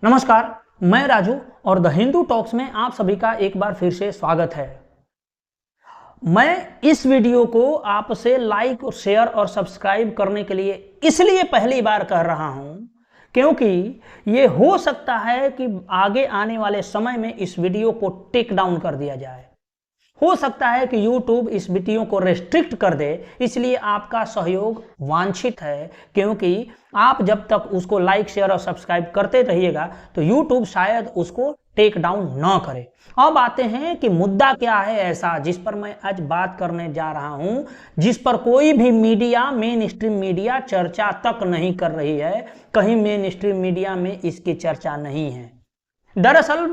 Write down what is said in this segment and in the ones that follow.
नमस्कार, मैं राजू और द हिंदू टॉक्स में आप सभी का एक बार फिर से स्वागत है। मैं इस वीडियो को आपसे लाइक और शेयर और सब्सक्राइब करने के लिए इसलिए पहली बार कह रहा हूं क्योंकि ये हो सकता है कि आगे आने वाले समय में इस वीडियो को टेक डाउन कर दिया जाए। हो सकता है कि YouTube इस वीडियो को रेस्ट्रिक्ट कर दे, इसलिए आपका सहयोग वांछित है क्योंकि आप जब तक उसको लाइक शेयर और सब्सक्राइब करते रहिएगा तो YouTube शायद उसको टेक डाउन न करे। अब आते हैं कि मुद्दा क्या है ऐसा जिस पर मैं आज बात करने जा रहा हूं, जिस पर कोई भी मीडिया, मेन स्ट्रीम मीडिया चर्चा तक नहीं कर रही है। कहीं मेन स्ट्रीम मीडिया में इसकी चर्चा नहीं है। दरअसल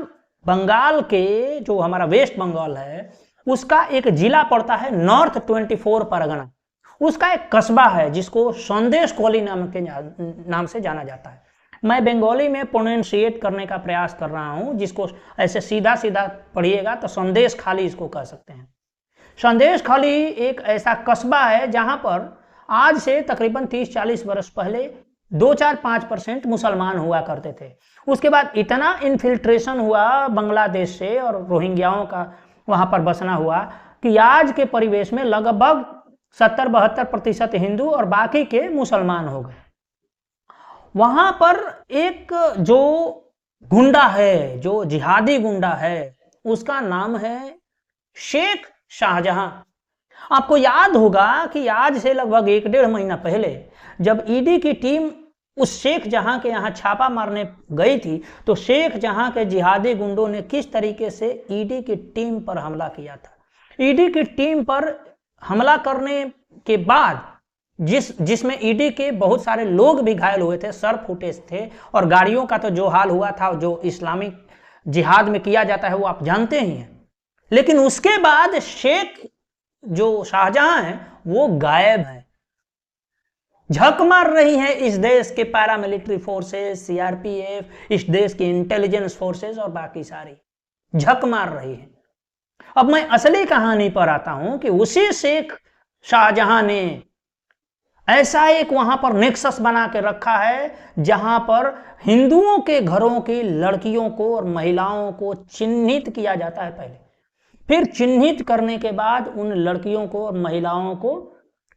बंगाल के जो हमारा वेस्ट बंगाल है उसका एक जिला पड़ता है नॉर्थ 24 परगना। उसका एक कस्बा है जिसको संदेश कॉली नाम से जाना जाता है। मैं बंगाली में प्रोनाउंसिएट करने का प्रयास कर रहा हूं, जिसको ऐसे सीधा सीधा पढ़िएगा तो संदेश खाली इसको कह सकते हैं। संदेश खाली एक ऐसा कस्बा है जहां पर आज से तकरीबन 30-40 वर्ष पहले 2-4-5% मुसलमान हुआ करते थे। उसके बाद इतना इन्फिल्ट्रेशन हुआ बांग्लादेश से और रोहिंग्याओं का वहां पर बसना हुआ कि आज के परिवेश में लगभग 70-72% हिंदू और बाकी के मुसलमान हो गए। वहां पर एक जो गुंडा है, जो जिहादी गुंडा है, उसका नाम है शेख शाहजहां। आपको याद होगा कि आज से लगभग 1-1.5 महीना पहले जब ईडी की टीम उस शेख जहां के यहाँ छापा मारने गई थी तो शेख जहां के जिहादी गुंडों ने किस तरीके से ईडी की टीम पर हमला किया था। ईडी की टीम पर हमला करने के बाद जिसमें ईडी के बहुत सारे लोग भी घायल हुए थे, सर फुटेज थे और गाड़ियों का तो जो हाल हुआ था, जो इस्लामिक जिहाद में किया जाता है वो आप जानते ही हैं। लेकिन उसके बाद शेख जो शाहजहां है वो गायब है। झक मार रही है इस देश के पैरामिलिट्री फोर्सेस, सीआरपीएफ, इस देश की इंटेलिजेंस फोर्सेस और बाकी सारी झक मार रही है। अब मैं असली कहानी पर आता हूं कि उसी शेख शाहजहां ने ऐसा एक वहां पर नेक्सस बना के रखा है जहां पर हिंदुओं के घरों की लड़कियों को और महिलाओं को चिन्हित किया जाता है पहले, फिर चिन्हित करने के बाद उन लड़कियों को और महिलाओं को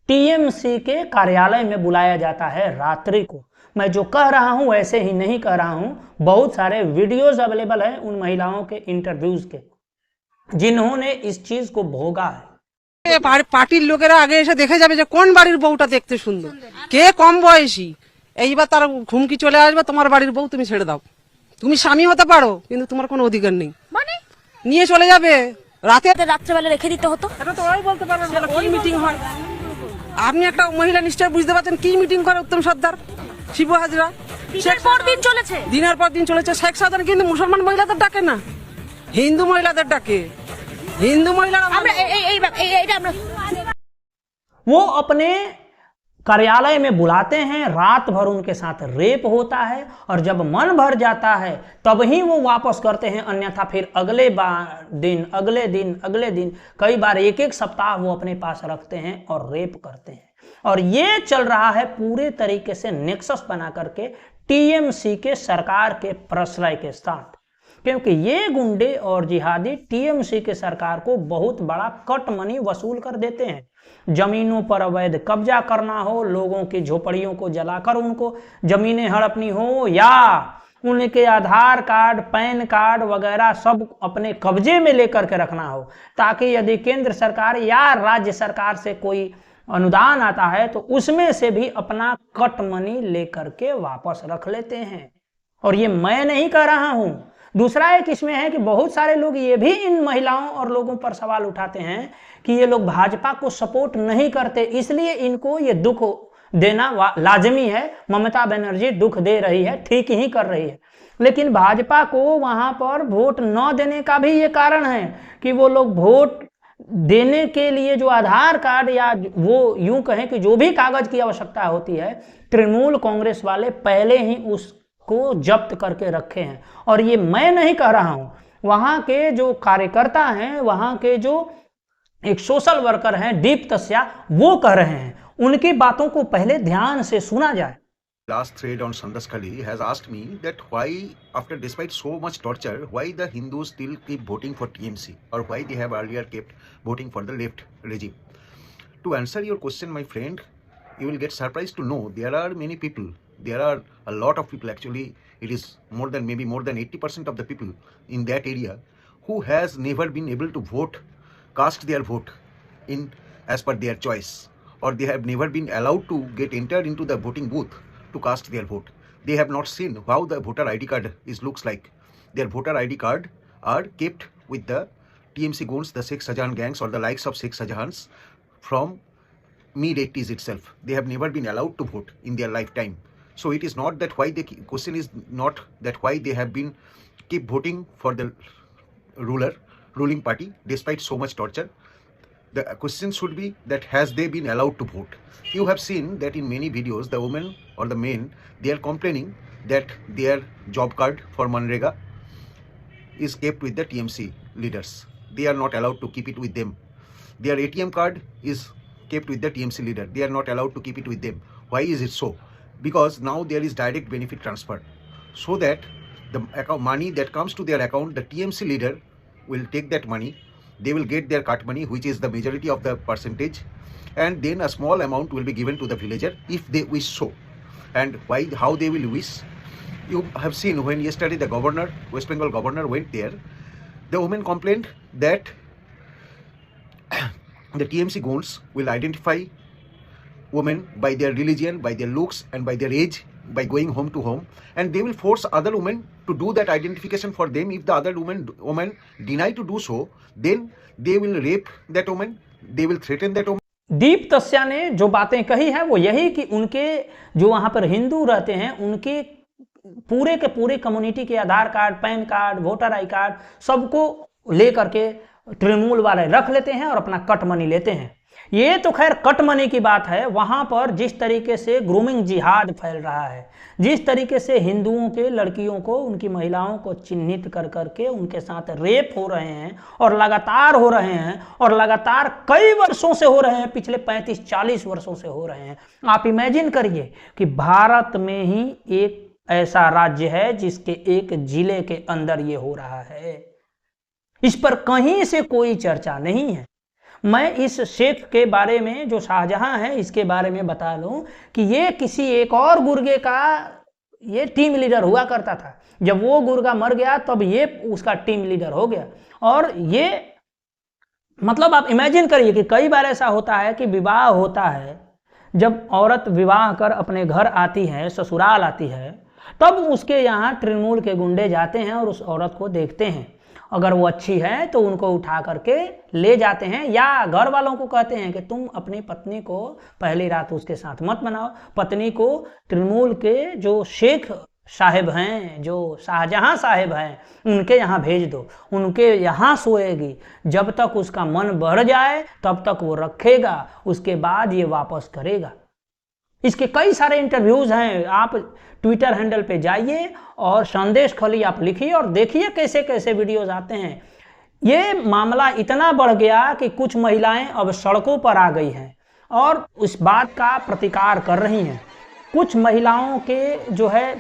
टीएमसी के कार्यालय में बुलाया जाता है रात्रि को। मैं जो कह रहा हूं वैसे ही नहीं कह रहा हूं, बहुत सारे वीडियोस अवेलेबल हैं उन महिलाओं के इंटरव्यूज के जिन्होंने इस चीज को भोगा है। পার্টির লোকেরা আগে এসে দেখে যাবে যে কোন বাড়ির বউটা দেখতে সুন্দর, কে কম বয়সী। এইবার তার ঘুমকি চলে আসবে, তোমার বাড়ির বউ তুমি ছেড়ে দাও, তুমি স্বামী হতে পারো কিন্তু তোমার কোনো অধিকার নেই, মানে নিয়ে চলে যাবে। রাত্রেবেলা রেখে দিতে হতো। এটা তো ওরাই বলতে পারবে কোন মিটিং হয়। আপনি একটা মহিলা নিশ্চয় বুঝতে পারছেন কি মিটিং করে উত্তম সর্দার, শিবু হাজরা। দিনের পর দিন চলেছে, দিনের পর দিন চলেছে। শেখ সাদান কিন্তু মুসলমান মহিলাদের ডাকে না, হিন্দু মহিলাদের ডাকে। हिंदू महिला वो अपने कार्यालय में बुलाते हैं, रात भर उनके साथ रेप होता है और जब मन भर जाता है तब ही वो वापस करते हैं, अन्यथा फिर अगले दिन कई बार 1-1 सप्ताह वो अपने पास रखते हैं और रेप करते हैं। और ये चल रहा है पूरे तरीके से नेक्सस बना करके टीएमसी के सरकार के प्रश्रय के साथ, क्योंकि ये गुंडे और जिहादी टीएमसी के सरकार को बहुत बड़ा कट मनी वसूल कर देते हैं। जमीनों पर अवैध कब्जा करना हो, लोगों की झोपड़ियों को जलाकर उनको जमीनें हड़पनी हो, या उनके आधार कार्ड, पैन कार्ड वगैरह सब अपने कब्जे में लेकर के रखना हो, ताकि यदि केंद्र सरकार या राज्य सरकार से कोई अनुदान आता है तो उसमें से भी अपना कट मनी लेकर के वापस रख लेते हैं। और ये मैं नहीं कह रहा हूं। दूसरा एक इसमें है कि बहुत सारे लोग ये भी इन महिलाओं और लोगों पर सवाल उठाते हैं कि ये लोग भाजपा को सपोर्ट नहीं करते, इसलिए इनको ये दुख देना लाजमी है। ममता बनर्जी दुख दे रही है, ठीक ही कर रही है, लेकिन भाजपा को वहां पर वोट न देने का भी ये कारण है कि वो लोग वोट देने के लिए जो आधार कार्ड या वो यूं कहें कि जो भी कागज की आवश्यकता होती है, तृणमूल कांग्रेस वाले पहले ही उसको जब्त करके रखे हैं। और ये मैं नहीं कह रहा हूं, वहां के जो कार्यकर्ता हैं, वहां के जो एक सोशल वर्कर हैं, दीप तस्या, वो कह रहे हैं। उनकी बातों को पहले ध्यान से सुना जाए। Last thread on Sandas Khali has asked me that why, after despite so much torture, why the Hindus still keep voting for TMC, or why they have earlier kept voting for the left regime. To answer your question, my friend, you will get surprised to know there are many people. There are a lot of people actually. It is maybe more than 80% of the people in that area who has never been able to vote, cast their vote in as per their choice, or they have never been allowed to get entered into the voting booth to cast their vote. They have not seen how the voter ID card looks like. Their voter ID card are kept with the TMC goons, the Sheikh Shahjahan gangs, or the likes of Sheikh Shahjahans from mid-80s itself. They have never been allowed to vote in their lifetime. So it is not that why the question is not that why they have been keep voting for the ruling party despite so much torture. The question should be that has they been allowed to vote? You have seen that in many videos the women or the men, they are complaining that their job card for Manrega is kept with the TMC leaders. They are not allowed to keep it with them. Their ATM card is kept with the TMC leader. They are not allowed to keep it with them. Why is it so? Because now there is direct benefit transfer, so that the money that comes to their account, the TMC leader will take that money. They will get their cut money, which is the majority of the percentage, and then a small amount will be given to the villager if they wish so. And why, how they will wish? You have seen when yesterday the governor, West Bengal governor, went there, the woman complained that the TMC goons will identify women by their religion, by their looks, and by their age, by going home to home, and they will force other women to do that identification for them. If the other woman deny to do so, then they will rape that woman, they will threaten that woman. दीप तस्या ने जो बातें कही है वो यही कि उनके जो वहां पर हिंदू रहते हैं उनके पूरे के पूरे कम्युनिटी के Aadhaar card, PAN card, voter I card सबको लेकर के तृणमूल वाले रख लेते हैं और अपना कट मनी लेते हैं। ये तो खैर कट मनी की बात है। वहां पर जिस तरीके से ग्रूमिंग जिहाद फैल रहा है, जिस तरीके से हिंदुओं के लड़कियों को, उनकी महिलाओं को चिन्हित कर करके उनके साथ रेप हो रहे हैं और लगातार हो रहे हैं, और लगातार कई वर्षों से हो रहे हैं, पिछले 35-40 वर्षों से हो रहे हैं। आप इमेजिन करिए कि भारत में ही एक ऐसा राज्य है जिसके एक जिले के अंदर ये हो रहा है। इस पर कहीं से कोई चर्चा नहीं है। मैं इस शेख के बारे में, जो शाहजहां है, इसके बारे में बता लूं कि ये किसी एक और गुर्गे का ये टीम लीडर हुआ करता था। जब वो गुर्गा मर गया तब ये उसका टीम लीडर हो गया। और ये मतलब आप इमेजिन करिए कि कई बार ऐसा होता है कि विवाह होता है, जब औरत विवाह कर अपने घर आती है, ससुराल आती है, तब उसके यहाँ तृणमूल के गुंडे जाते हैं और उस औरत को देखते हैं। अगर वो अच्छी है तो उनको उठा करके ले जाते हैं, या घर वालों को कहते हैं कि तुम अपनी पत्नी को पहली रात उसके साथ मत बनाओ। पत्नी को तृणमूल के जो शेख साहिब हैं, जो शाहजहां साहिब हैं, उनके यहाँ भेज दो, उनके यहाँ सोएगी। जब तक उसका मन बढ़ जाए तब तक वो रखेगा, उसके बाद ये वापस करेगा। इसके कई सारे इंटरव्यूज हैं। आप ट्विटर हैंडल पे जाइए और संदेश खली आप लिखिए और देखिए कैसे कैसे वीडियोज आते हैं। ये मामला इतना बढ़ गया कि कुछ महिलाएं अब सड़कों पर आ गई हैं और उस बात का प्रतिकार कर रही हैं। कुछ महिलाओं के जो है,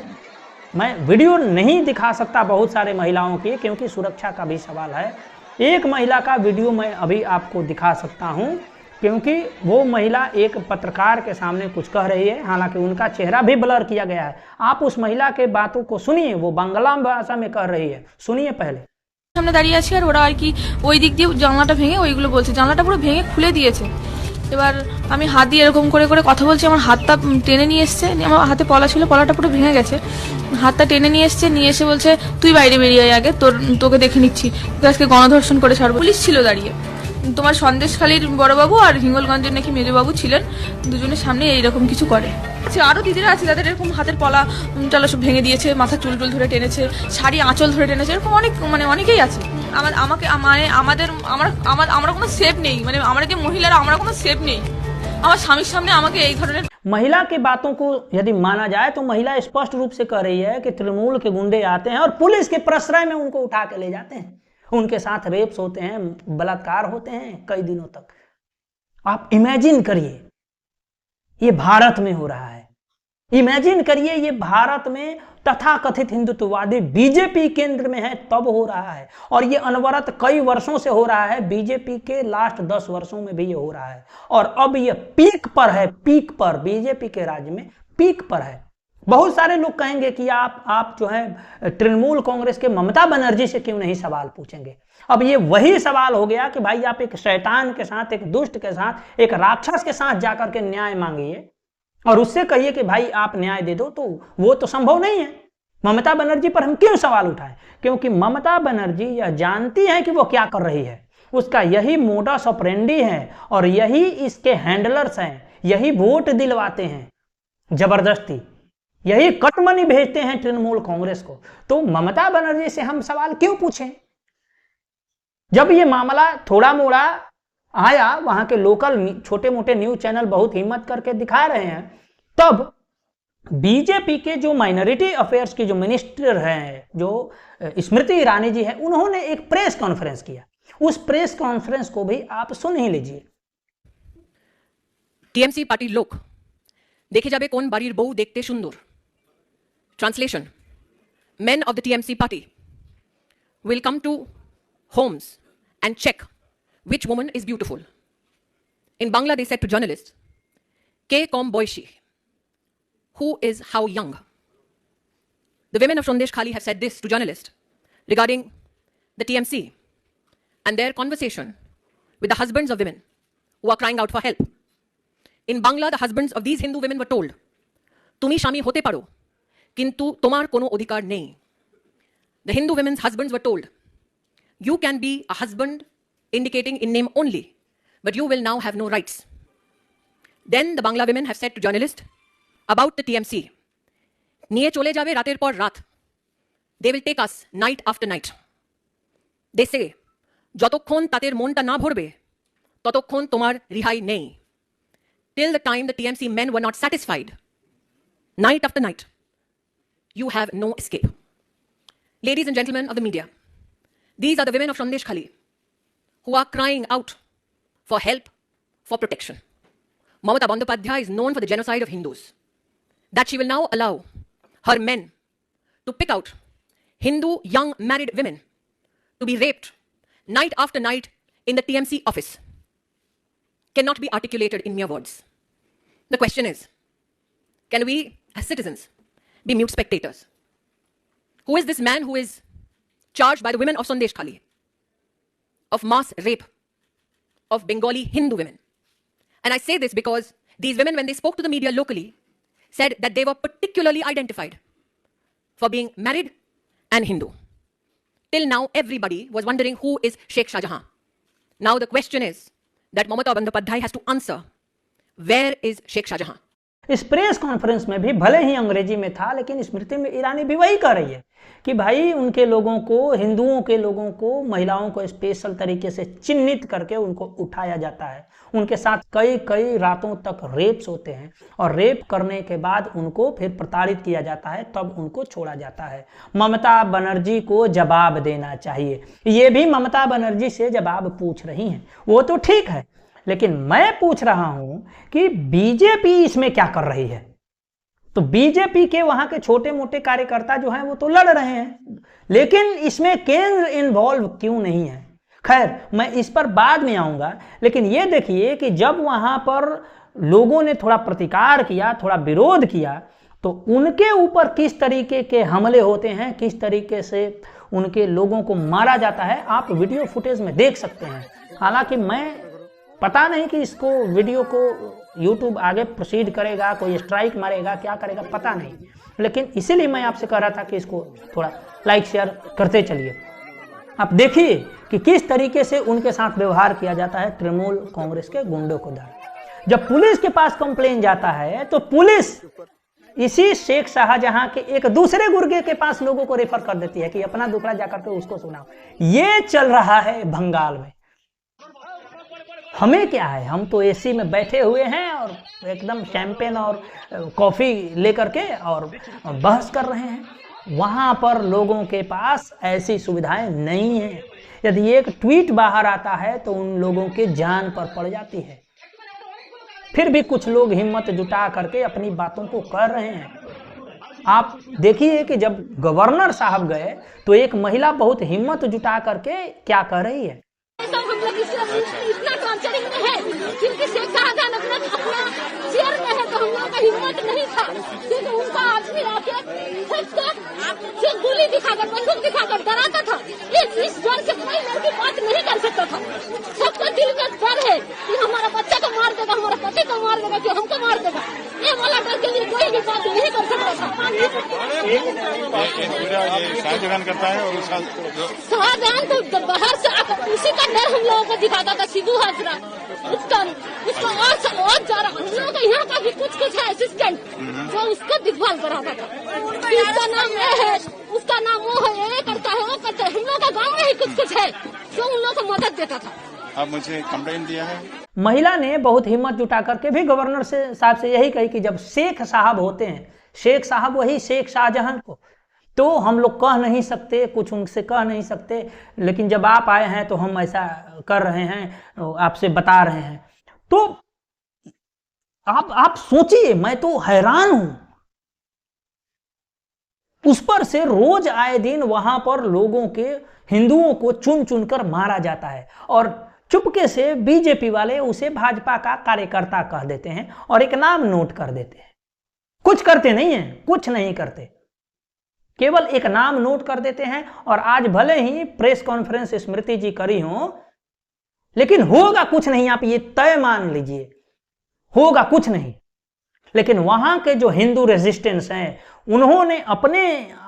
मैं वीडियो नहीं दिखा सकता बहुत सारे महिलाओं की, क्योंकि सुरक्षा का भी सवाल है। एक महिला का वीडियो मैं अभी आपको दिखा सकता हूं, क्योंकि वो महिला एक पत्रकार के सामने कुछ कह रही है, हालांकि उनका चेहरा भी ब्लर किया गया है। आप उस महिला के बातों को सुनिए, वो बांग्ला भाषा में कह रही है, सुनिए पहले। সামনে দাঁড়িয়ে আছি আর ওরা আর কি ওই দিক দিয়ে জানলাটা ভেঙে ওইগুলো বলছে, জানলাটা পুরো ভেঙে খুলে দিয়েছে। এবার আমি হাত দিয়ে এরকম করে করে কথা বলছি, আমার হাতটা টেনে নিয়ে এসছে, আমার হাতে পলা ছিল, পলাটা পুরো ভেঙে গেছে, হাতটা টেনে নিয়ে এসছে, নিয়ে এসে বলছে তুই বাইরে বেরিয়ে আয় আগে, তোকে দেখে নিচ্ছি, তুই আজকে গণধর্ষণ করে ছাড়বো। পুলিশ ছিল দাঁড়িয়ে, তোমার সন্দেশখালীর বড়বাবু আর হিঙ্গলগঞ্জের নাকি মেজবাবু ছিলেন, দুজনের সামনে এইরকম কিছু করে। আরো দিদিরা আছে যাদের এরকম হাতের পলা টালা সব ভেঙে দিয়েছে, মাথা চুল টুল ধরে টেনেছে, শাড়ি আঁচল ধরে টেনেছে, এরকম অনেক অনেকেই আছে। আমাকে মানে আমরা কোনো সেফ নেই, মানে আমরা যে মহিলারা আমরা কোনো সেফ নেই। আমার স্বামীর সামনে আমাকে এই ধরনের। महिला की बातों को यदि माना जाए तो महिला स्पष्ट रूप से कह रही है कि तृणमूल के गुंडे आते हैं और पुलिस के प्रश्रय में उनको उठा के ले जाते हैं, उनके साथ रेप्स होते हैं, बलात्कार होते हैं कई दिनों तक। आप इमेजिन करिए, ये भारत में हो रहा है। इमेजिन करिए, ये भारत में तथाकथित हिंदुत्ववादी बीजेपी केंद्र में है तब हो रहा है, और ये अनवरत कई वर्षों से हो रहा है। बीजेपी के लास्ट 10 वर्षों में भी ये हो रहा है, और अब ये पीक पर है, पीक पर, बीजेपी के राज्य में पीक पर है। बहुत सारे लोग कहेंगे कि आप जो है तृणमूल कांग्रेस के ममता बनर्जी से क्यों नहीं सवाल पूछेंगे। अब ये वही सवाल हो गया कि भाई आप एक शैतान के साथ, एक दुष्ट के साथ, एक राक्षस के साथ जाकर के न्याय मांगिए और उससे कहिए कि भाई आप न्याय दे दो, तो वो तो संभव नहीं है। ममता बनर्जी पर हम क्यों सवाल उठाएं? क्योंकि ममता बनर्जी यह जानती है कि वो क्या कर रही है, उसका यही मोडस ऑपरेंडी है और यही इसके हैंडलर्स हैं, यही वोट दिलवाते हैं जबरदस्ती, यही कटमनी भेजते हैं तृणमूल कांग्रेस को। तो ममता बनर्जी से हम सवाल क्यों पूछें? जब ये मामला थोड़ा मोड़ा आया, वहां के लोकल छोटे मोटे न्यूज चैनल बहुत हिम्मत करके दिखा रहे हैं, तब बीजेपी के जो माइनॉरिटी अफेयर्स की जो मिनिस्टर हैं, जो स्मृति ईरानी जी हैं, उन्होंने एक प्रेस कॉन्फ्रेंस किया। उस प्रेस कॉन्फ्रेंस को भी आप सुन ही लीजिए। টিএমসি পার্টির লোক দেখে যাবে কোন বাড়ির বউ দেখতে সুন্দর। Translation: Men of the TMC party will come to homes and check which woman is beautiful. In Bangla, they said to journalists, "Ke kom boishi?" Who is how young? The women of Sandesh Khali have said this to journalists regarding the TMC and their conversation with the husbands of women who are crying out for help. In Bangla, the husbands of these Hindu women were told, "Tumi shami hote paro, kintu tomar kono odhikar nei." The Hindu women's husbands were told, "You can be a husband indicating in name only, but you will now have no rights." Then the Bangla women have said to journalists about the TMC, "Niye chole jabe rater por rat. They will take us night after night." They say, "Jotokhon tater monta na bhorbe, totokhon tomar rihai nei." Till the time the TMC men were not satisfied, night after night, you have no escape. Ladies and gentlemen of the media, these are the women of Sandesh Khali who are crying out for help, for protection. Mamata Bandyopadhyay is known for the genocide of Hindus. That she will now allow her men to pick out Hindu young married women to be raped night after night in the TMC office cannot be articulated in mere words. The question is, can we as citizens be mute spectators? Who is this man who is charged by the women of Sandesh Khali of mass rape of Bengali Hindu women? And I say this because these women, when they spoke to the media locally, said that they were particularly identified for being married and Hindu. Till now, everybody was wondering who is Sheikh Shah Jahan. Now the question is that Mamata Bandyopadhyay has to answer, where is Sheikh Shah Jahan? इस press conference में भी भले ही अंग्रेजी में था, लेकिन स्मृति ईरानी भी वही कह रही है कि भाई उनके लोगों को, हिंदुओं के लोगों को, महिलाओं को स्पेशल तरीके से चिन्हित करके उनको उठाया जाता है, उनके साथ कई कई रातों तक रेप्स होते हैं और रेप करने के बाद उनको फिर प्रताड़ित किया जाता है, तब उनको छोड़ा जाता है। ममता बनर्जी को जवाब देना चाहिए। ये भी ममता बनर्जी से जवाब पूछ रही हैं, वो तो ठीक है, लेकिन मैं पूछ रहा हूं कि बीजेपी इसमें क्या कर रही है। तो बीजेपी के वहां के छोटे मोटे कार्यकर्ता जो हैं वो तो लड़ रहे हैं, लेकिन इसमें केंद्र इन्वॉल्व क्यों नहीं है? खैर, मैं इस पर बाद में आऊंगा, लेकिन ये देखिए कि जब वहां पर लोगों ने थोड़ा प्रतिकार किया, थोड़ा विरोध किया, तो उनके ऊपर किस तरीके के हमले होते हैं, किस तरीके से उनके लोगों को मारा जाता है, आप वीडियो फुटेज में देख सकते हैं। हालांकि मैं पता नहीं कि इसको वीडियो को YouTube आगे प्रोसीड करेगा, कोई स्ट्राइक मारेगा, क्या करेगा पता नहीं, लेकिन इसीलिए मैं आपसे कह रहा था कि इसको थोड़ा लाइक शेयर करते चलिए। आप देखिए कि किस तरीके से उनके साथ व्यवहार किया जाता है तृणमूल कांग्रेस के गुंडों को द्वारा। जब पुलिस के पास कंप्लेन जाता है तो पुलिस इसी शेख शाहजहां के एक दूसरे गुर्गे के पास लोगों को रेफर कर देती है कि अपना दुखड़ा जाकर के उसको सुनाओ। ये चल रहा है बंगाल में। हमें क्या है, हम तो एसी में बैठे हुए हैं और एकदम शैंपेन और कॉफी लेकर के और बहस कर रहे हैं। वहां पर लोगों के पास ऐसी सुविधाएं नहीं है। यदि एक ट्वीट बाहर आता है तो उन लोगों के जान पर पड़ जाती है। फिर भी कुछ लोग हिम्मत जुटा करके अपनी बातों को कर रहे हैं। आप देखिए कि जब गवर्नर साहब गए तो एक महिला बहुत हिम्मत जुटा करके क्या कर रही है। सब हम लोग इतना टॉर्चरिंग में है, क्योंकि शेख शाहजहां अपना शेयर में है, तो हम लोग का हिम्मत नहीं था। क्योंकि उनका आदमी आके सिर्फ गोली दिखाकर, बंदूक दिखाकर डराता था। इस डर से कोई लड़की बात नहीं कर सकता था। सबका दिल में डर है कि हमारा बच्चा को मार देगा, हमारा पति को मार देगा, कि हमको मार देगा। ये वाला डर के लिए कोई भी बात नहीं कर सकता था। शाहजहां करता है और शाहजहां तो बाहर से आकर उसी का डर हम लोगों को दिखाता था। सिद्धू हाजरा उसका और जा रहा, हम लोगों का यहाँ का भी कुछ है असिस्टेंट जो उसको देखभाल कराता था। उसका नाम ये है, उसका नाम वो है, ये करता है, वो करता है। हम लोग का गाँव में ही कुछ है जो उन लोगों को मदद देता था। अब मुझे कंप्लेंट दिया है। महिला ने बहुत हिम्मत जुटा करके भी गवर्नर साहब से यही कही कि जब शेख साहब होते हैं, शेख साहब वही शेख शाहजहां को, तो हम लोग कह नहीं सकते, कुछ उनसे कह नहीं सकते, लेकिन जब आप आए हैं तो हम ऐसा कर रहे हैं, आपसे बता रहे हैं। तो आप सोचिए, मैं तो हैरान हूं। उस पर से रोज आए दिन वहां पर लोगों के, हिंदुओं को चुन चुन कर मारा जाता है और चुपके से बीजेपी वाले उसे भाजपा का कार्यकर्ता कह देते हैं और एक नाम नोट कर देते हैं। कुछ करते नहीं है, कुछ नहीं करते, केवल एक नाम नोट कर देते हैं। और आज भले ही प्रेस कॉन्फ्रेंस स्मृति जी करी हो, लेकिन होगा कुछ नहीं। आप ये तय मान लीजिए, होगा कुछ नहीं। लेकिन वहां के जो हिंदू रेजिस्टेंस हैं, उन्होंने अपने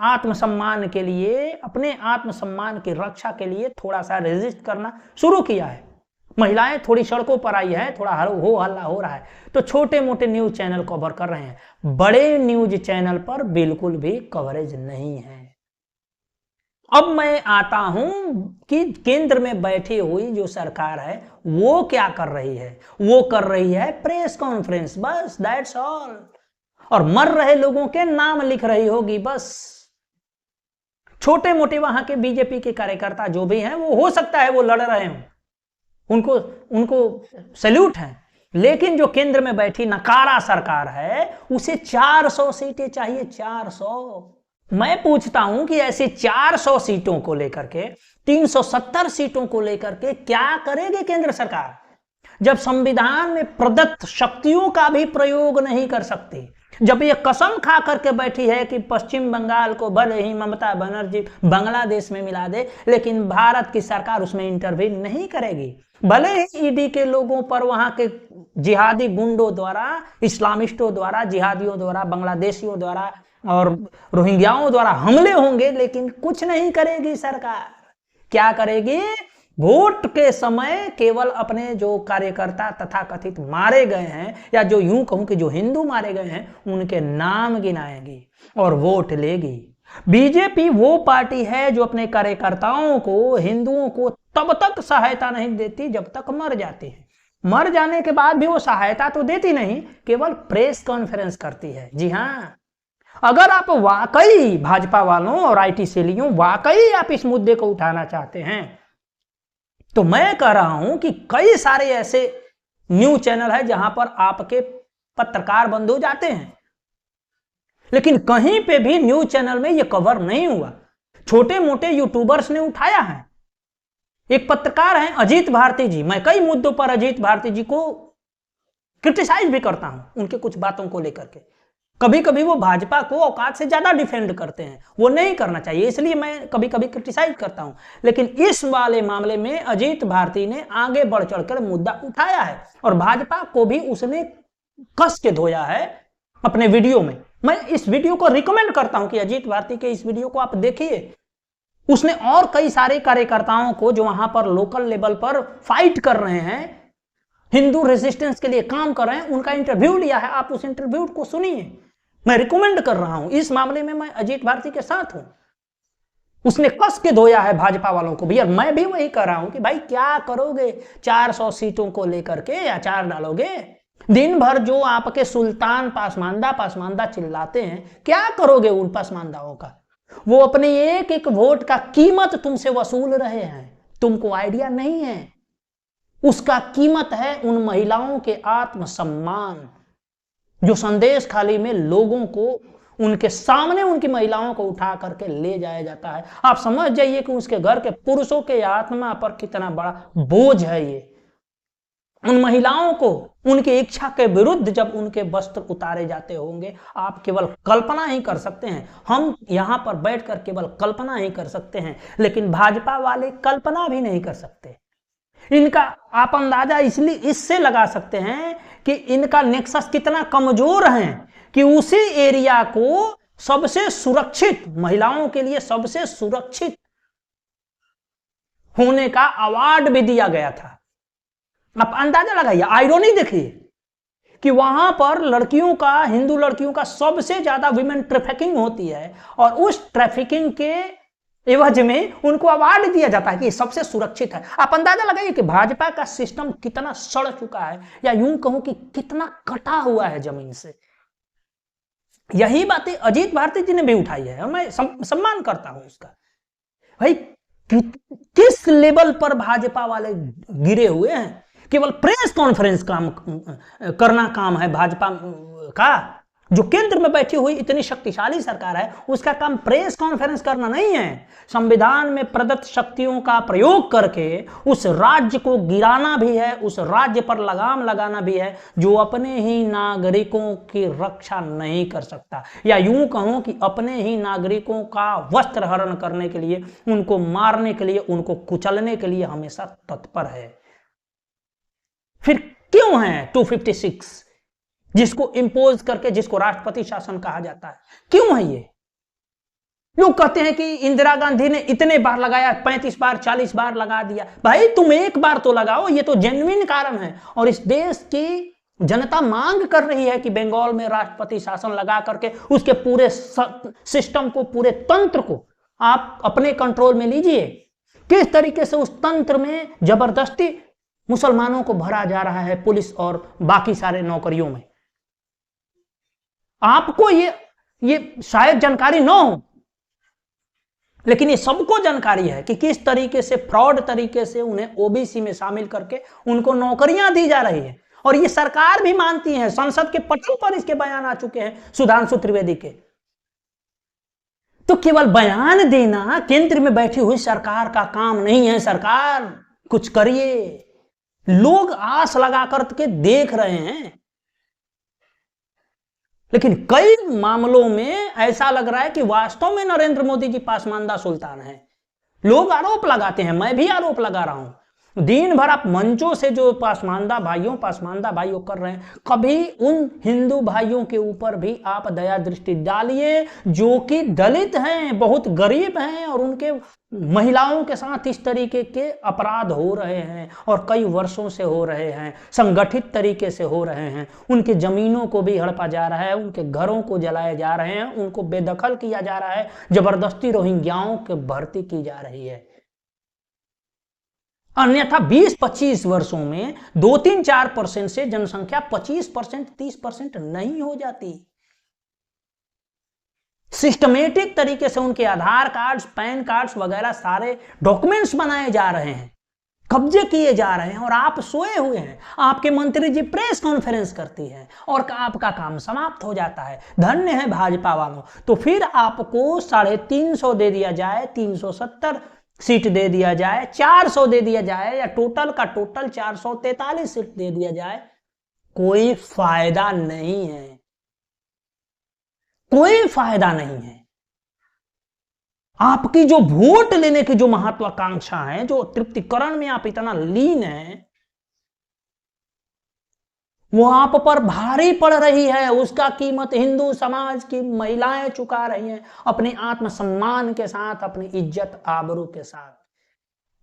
आत्मसम्मान के लिए, अपने आत्मसम्मान की रक्षा के लिए थोड़ा सा रेजिस्ट करना शुरू किया है। महिलाएं थोड़ी सड़कों पर आई है, थोड़ा हो हल्ला हो रहा है, तो छोटे मोटे न्यूज चैनल कवर कर रहे हैं। बड़े न्यूज चैनल पर बिल्कुल भी कवरेज नहीं है। अब मैं आता हूं कि केंद्र में बैठी हुई जो सरकार है वो क्या कर रही है। वो कर रही है प्रेस कॉन्फ्रेंस, बस, दैट्स ऑल। और मर रहे लोगों के नाम लिख रही होगी, बस। छोटे मोटे वहां के बीजेपी के कार्यकर्ता जो भी हैं, वो हो सकता है वो लड़ रहे हों, उनको सैल्यूट है। लेकिन जो केंद्र में बैठी नकारा सरकार है, उसे 400 सीटें चाहिए, 400। मैं पूछता हूं कि ऐसी 400 सीटों को लेकर के, 370 सीटों को लेकर के क्या करेगी केंद्र सरकार, जब संविधान में प्रदत्त शक्तियों का भी प्रयोग नहीं कर सकती, जब ये कसम खा करके बैठी है कि पश्चिम बंगाल को भले ही ममता बनर्जी बांग्लादेश में मिला दे, लेकिन भारत की सरकार उसमें इंटरवीन नहीं करेगी। भले ही ईडी के लोगों पर वहां के जिहादी गुंडों द्वारा, इस्लामिस्टों द्वारा, जिहादियों द्वारा, बांग्लादेशियों द्वारा और रोहिंग्याओं द्वारा हमले होंगे, लेकिन कुछ नहीं करेगी सरकार। क्या करेगी? वोट के समय केवल अपने जो कार्यकर्ता तथाकथित मारे गए हैं, या जो यूं कहूं कि जो हिंदू मारे गए हैं, उनके नाम गिनाएगी और वोट लेगी। बीजेपी वो पार्टी है जो अपने कार्यकर्ताओं को, हिंदुओं को तब तक सहायता नहीं देती जब तक मर जाती है। मर जाने के बाद भी वो सहायता तो देती नहीं, केवल प्रेस कॉन्फ्रेंस करती है। जी हां, अगर आप वाकई भाजपा वालों और आईटी सेलियों वाकई आप इस मुद्दे को उठाना चाहते हैं, तो मैं कह रहा हूं कि कई सारे ऐसे न्यूज चैनल है जहां पर आपके पत्रकार बंधु जाते हैं, लेकिन कहीं पे भी न्यूज चैनल में यह कवर नहीं हुआ। छोटे मोटे यूट्यूबर्स ने उठाया है। एक पत्रकार हैं अजीत भारती जी, मैं कई मुद्दों पर अजीत भारती जी को क्रिटिसाइज भी करता हूं, उनके कुछ बातों को लेकर के। कभी कभी वो भाजपा को औकात से ज्यादा डिफेंड करते हैं, वो नहीं करना चाहिए, इसलिए मैं कभी कभी क्रिटिसाइज करता हूं। लेकिन इस वाले मामले में अजीत भारती ने आगे बढ़ चढ़कर मुद्दा उठाया है और भाजपा को भी उसने कस के धोया है अपने वीडियो में। मैं इस वीडियो को रिकमेंड करता हूं कि अजीत भारती के इस वीडियो को आप देखिए। उसने और कई सारे कार्यकर्ताओं को जो वहां पर लोकल लेवल पर फाइट कर रहे हैं, हिंदू रेजिस्टेंस के लिए काम कर रहे हैं, उनका इंटरव्यू लिया है। आप उस इंटरव्यू को सुनिए, मैं रिकमेंड कर रहा हूं। इस मामले में मैं अजीत भारती के साथ हूं। उसने कस के धोया है भाजपा वालों को भी, और मैं भी वही कह रहा हूं कि भाई क्या करोगे 400 सीटों को लेकर के, या चार डालोगे? दिन भर जो आपके सुल्तान पासमानदा चिल्लाते हैं, क्या करोगे उन पासमानदाओं का? वो अपने एक एक वोट का कीमत तुमसे वसूल रहे हैं, तुमको आइडिया नहीं है। उसका कीमत है उन महिलाओं के आत्मसम्मान, जो संदेश खाली में लोगों को उनके सामने उनकी महिलाओं को उठा करके ले जाया जाता है। आप समझ जाइए कि उसके घर के पुरुषों के आत्मा पर कितना बड़ा बोझ है ये। उन महिलाओं को उनकी इच्छा के विरुद्ध जब उनके वस्त्र उतारे जाते होंगे, आप केवल कल्पना ही कर सकते हैं। हम यहां पर बैठकर केवल कल्पना ही कर सकते हैं, लेकिन भाजपा वाले कल्पना भी नहीं कर सकते। इनका आप अंदाजा इसलिए इससे लगा सकते हैं कि इनका नेक्सस कितना कमजोर है कि उसी एरिया को सबसे सुरक्षित, महिलाओं के लिए सबसे सुरक्षित होने का अवार्ड भी दिया गया था। आप अंदाजा लगाइए, आयरनी देखिए कि वहां पर लड़कियों का, हिंदू लड़कियों का सबसे ज्यादा विमेन ट्रैफिकिंग होती है और उस ट्रैफिकिंग के एवज में उनको अवार्ड दिया जाता है कि सबसे सुरक्षित है। आप अंदाजा लगाइए कि भाजपा का सिस्टम कितना सड़ चुका है, या यूं कहूं कि कितना कटा हुआ है जमीन से। यही बातें अजीत भारती जी ने भी उठाई है और मैं सम्मान करता हूं उसका। भाई किस लेवल पर भाजपा वाले गिरे हुए हैं। केवल प्रेस कॉन्फ्रेंस करना काम है भाजपा का। जो केंद्र में बैठी हुई इतनी शक्तिशाली सरकार है, उसका काम प्रेस कॉन्फ्रेंस करना नहीं है। संविधान में प्रदत्त शक्तियों का प्रयोग करके उस राज्य को गिराना भी है, उस राज्य पर लगाम लगाना भी है जो अपने ही नागरिकों की रक्षा नहीं कर सकता, या यूं कहूं कि अपने ही नागरिकों का वस्त्र हरण करने के लिए, उनको मारने के लिए, उनको कुचलने के लिए हमेशा तत्पर है। फिर क्यों है 256 जिसको इंपोज करके, जिसको राष्ट्रपति शासन कहा जाता है, क्यों है ये? लोग कहते हैं कि इंदिरा गांधी ने इतने बार लगाया, 35 बार 40 बार लगा दिया। भाई तुम एक बार तो लगाओ, ये तो जेन्युइन कारण है और इस देश की जनता मांग कर रही है कि बंगाल में राष्ट्रपति शासन लगा करके उसके पूरे सिस्टम को, पूरे तंत्र को आप अपने कंट्रोल में लीजिए। किस तरीके से उस तंत्र में जबरदस्ती मुसलमानों को भरा जा रहा है पुलिस और बाकी सारे नौकरियों में। आपको ये शायद जानकारी न हो, लेकिन ये सबको जानकारी है कि किस तरीके से फ्रॉड तरीके से उन्हें ओबीसी में शामिल करके उनको नौकरियां दी जा रही है। और ये सरकार भी मानती है, संसद के पटल पर इसके बयान आ चुके हैं सुधांशु त्रिवेदी के। तो केवल बयान देना केंद्र में बैठी हुई सरकार का काम नहीं है। सरकार कुछ करिए। लोग आस लगा करके देख रहे हैं, लेकिन कई मामलों में ऐसा लग रहा है कि वास्तव में नरेंद्र मोदी जी पासमानदा सुल्तान हैं। लोग आरोप लगाते हैं, मैं भी आरोप लगा रहा हूं। दिन भर आप मंचों से जो पासमानदा भाइयों कर रहे हैं, कभी उन हिंदू भाइयों के ऊपर भी आप दया दृष्टि डालिए जो कि दलित हैं, बहुत गरीब हैं और उनके महिलाओं के साथ इस तरीके के अपराध हो रहे हैं और कई वर्षों से हो रहे हैं, संगठित तरीके से हो रहे हैं। उनके जमीनों को भी हड़पा जा रहा है, उनके घरों को जलाए जा रहे हैं, उनको बेदखल किया जा रहा है, जबरदस्ती रोहिंग्याओं की भर्ती की जा रही है। अन्यथा 20-25 वर्षों में 2-3-4% से जनसंख्या 25%, 30% नहीं हो जाती। सिस्टमेटिक तरीके से उनके आधार कार्ड्स, पैन कार्ड्स वगैरह सारे डॉक्यूमेंट्स बनाए जा रहे हैं, कब्जे किए जा रहे हैं और आप सोए हुए हैं। आपके मंत्री जी प्रेस कॉन्फ्रेंस करती है और आपका काम समाप्त हो जाता है। धन्य है भाजपा वालों। तो फिर आपको 350 दे दिया जाए, 370 सीट दे दिया जाए, 400 दे दिया जाए, या टोटल का टोटल 443 सीट दे दिया जाए, कोई फायदा नहीं है, कोई फायदा नहीं है। आपकी जो वोट लेने की जो महत्वाकांक्षा है, जो तृप्तिकरण में आप इतना लीन हैं, वो आप पर भारी पड़ रही है। उसका कीमत हिंदू समाज की महिलाएं चुका रही हैं, अपने आत्मसम्मान के साथ, अपनी इज्जत आबरू के साथ।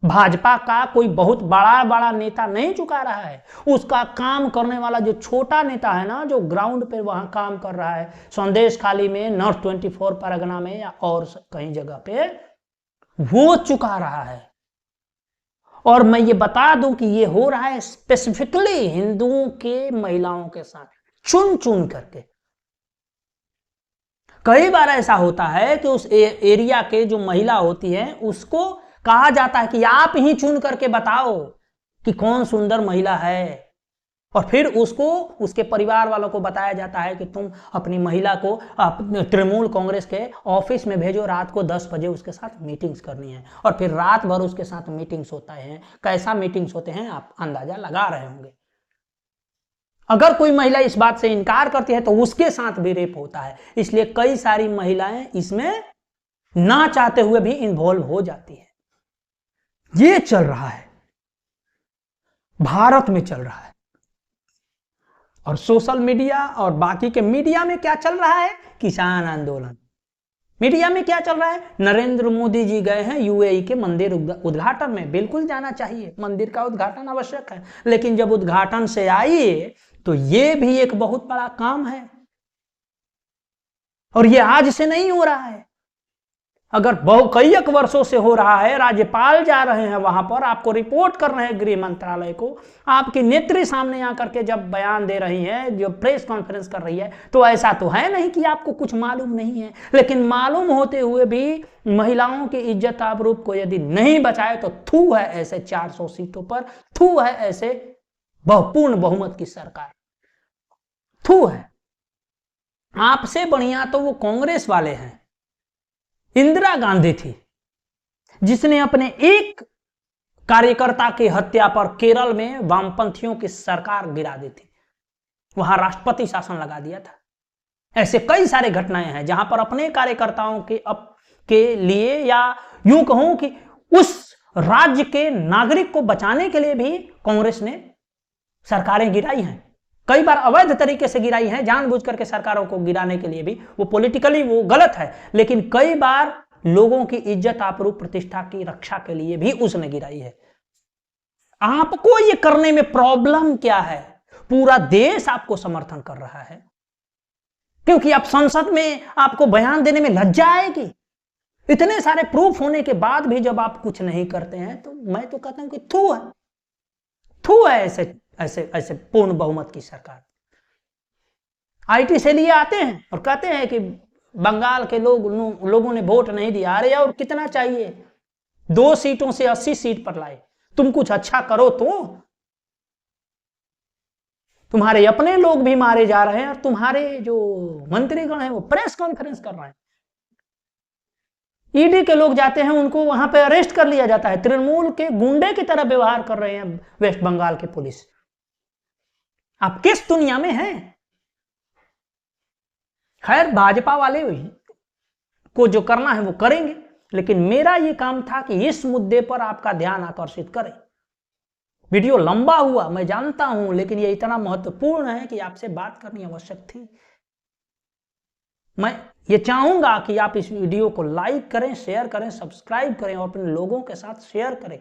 भाजपा का कोई बहुत बड़ा नेता नहीं चुका रहा है। उसका काम करने वाला जो छोटा नेता है ना, जो ग्राउंड पे वहां काम कर रहा है, संदेश खाली में, नॉर्थ 24 परगना में या और कहीं जगह पे, वो चुका रहा है। और मैं ये बता दूं कि ये हो रहा है स्पेसिफिकली हिंदुओं के महिलाओं के साथ, चुन चुन करके। कई बार ऐसा होता है कि उस एरिया के जो महिला होती है उसको कहा जाता है कि आप ही चुन करके बताओ कि कौन सुंदर महिला है, और फिर उसको उसके परिवार वालों को बताया जाता है कि तुम अपनी महिला को तृणमूल कांग्रेस के ऑफिस में भेजो, रात को 10 बजे उसके साथ मीटिंग्स करनी है, और फिर रात भर उसके साथ मीटिंग्स होता है। कैसा मीटिंग्स होते हैं आप अंदाजा लगा रहे होंगे। अगर कोई महिला इस बात से इनकार करती है तो उसके साथ भी रेप होता है। इसलिए कई सारी महिलाएं इसमें ना चाहते हुए भी इन्वॉल्व हो जाती है। ये चल रहा है, भारत में चल रहा है। और सोशल मीडिया और बाकी के मीडिया में क्या चल रहा है? किसान आंदोलन। मीडिया में क्या चल रहा है? नरेंद्र मोदी जी गए हैं यूएई के मंदिर उद्घाटन में। बिल्कुल जाना चाहिए, मंदिर का उद्घाटन आवश्यक है, लेकिन जब उद्घाटन से आइए तो ये भी एक बहुत बड़ा काम है, और ये आज से नहीं हो रहा है। अगर कई वर्षों से हो रहा है, राज्यपाल जा रहे हैं वहां पर, आपको रिपोर्ट कर रहे हैं गृह मंत्रालय को, आपकी नेत्री सामने आकर के जब बयान दे रही है, जो प्रेस कॉन्फ्रेंस कर रही है, तो ऐसा तो है नहीं कि आपको कुछ मालूम नहीं है। लेकिन मालूम होते हुए भी महिलाओं की इज्जत आबरू को यदि नहीं बचाए तो थू है ऐसे 400 सीटों पर, थू है ऐसे पूर्ण बहुमत की सरकार, थू है। आपसे बढ़िया तो वो कांग्रेस वाले हैं। इंदिरा गांधी थी जिसने अपने एक कार्यकर्ता की हत्या पर केरल में वामपंथियों की सरकार गिरा दी थी, वहां राष्ट्रपति शासन लगा दिया था। ऐसे कई सारे घटनाएं हैं जहां पर अपने कार्यकर्ताओं के लिए, या यूं कहूं कि उस राज्य के नागरिक को बचाने के लिए भी कांग्रेस ने सरकारें गिराई हैं। कई बार अवैध तरीके से गिराई है, जानबूझ करके सरकारों को गिराने के लिए भी, वो पॉलिटिकली वो गलत है, लेकिन कई बार लोगों की इज्जत आबरू प्रतिष्ठा की रक्षा के लिए भी उसने गिराई है। आपको ये करने में प्रॉब्लम क्या है? पूरा देश आपको समर्थन कर रहा है, क्योंकि आप संसद में आपको बयान देने में लज्जा आएगी। इतने सारे प्रूफ होने के बाद भी जब आप कुछ नहीं करते हैं तो मैं तो कहता हूं कि थू है ऐसे पूर्ण बहुमत की सरकार। आईटी से लिए आते हैं और कहते हैं कि बंगाल के लोगों ने वोट नहीं दिया। अरे और कितना चाहिए? 2 सीटों से 80 सीट पर लाए। तुम कुछ अच्छा करो तो। तुम्हारे अपने लोग भी मारे जा रहे हैं और तुम्हारे जो मंत्रीगण हैं वो प्रेस कॉन्फ्रेंस कर रहे हैं। ईडी के लोग जाते हैं, उनको वहां पे अरेस्ट कर लिया जाता है। तृणमूल के गुंडे की तरह व्यवहार कर रहे हैं वेस्ट बंगाल के पुलिस। आप किस दुनिया में हैं? खैर, भाजपा वाले को जो करना है वो करेंगे, लेकिन मेरा ये काम था कि इस मुद्दे पर आपका ध्यान आकर्षित करें। वीडियो लंबा हुआ मैं जानता हूं, लेकिन ये इतना महत्वपूर्ण है कि आपसे बात करनी आवश्यक थी। मैं ये चाहूंगा कि आप इस वीडियो को लाइक करें, शेयर करें, सब्सक्राइब करें और अपने लोगों के साथ शेयर करें।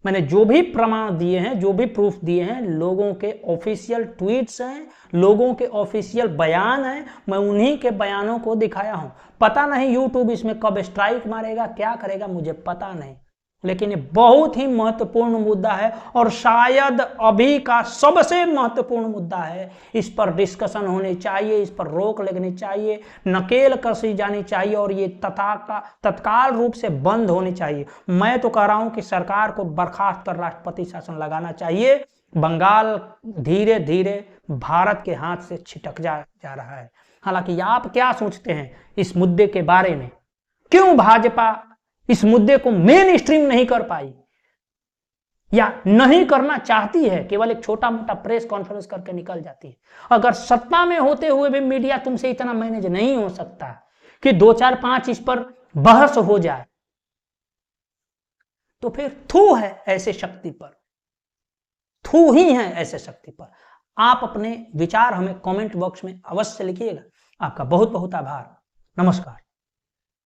मैंने जो भी प्रमाण दिए हैं, जो भी प्रूफ दिए हैं, लोगों के ऑफिशियल ट्वीट्स हैं, लोगों के ऑफिशियल बयान हैं, मैं उन्हीं के बयानों को दिखाया हूं। पता नहीं यूट्यूब इसमें कब स्ट्राइक मारेगा, क्या करेगा, मुझे पता नहीं, लेकिन ये बहुत ही महत्वपूर्ण मुद्दा है और शायद अभी का सबसे महत्वपूर्ण मुद्दा है। इस पर डिस्कशन होनी चाहिए, इस पर रोक लगनी चाहिए, नकेल कसी जानी चाहिए और ये तत्काल रूप से बंद होनी चाहिए। मैं तो कह रहा हूं कि सरकार को बर्खास्त कर राष्ट्रपति शासन लगाना चाहिए। बंगाल धीरे धीरे भारत के हाथ से छिटक जा रहा है। हालांकि आप क्या सोचते हैं इस मुद्दे के बारे में? क्यों भाजपा इस मुद्दे को मेन स्ट्रीम नहीं कर पाई या नहीं करना चाहती है? केवल एक छोटा मोटा प्रेस कॉन्फ्रेंस करके निकल जाती है। अगर सत्ता में होते हुए भी मीडिया तुमसे इतना मैनेज नहीं हो सकता कि 2 4 5 इस पर बहस हो जाए, तो फिर थू है ऐसे शक्ति पर, थू ही है ऐसे शक्ति पर। आप अपने विचार हमें कमेंट बॉक्स में अवश्य लिखिएगा। आपका बहुत बहुत आभार। नमस्कार।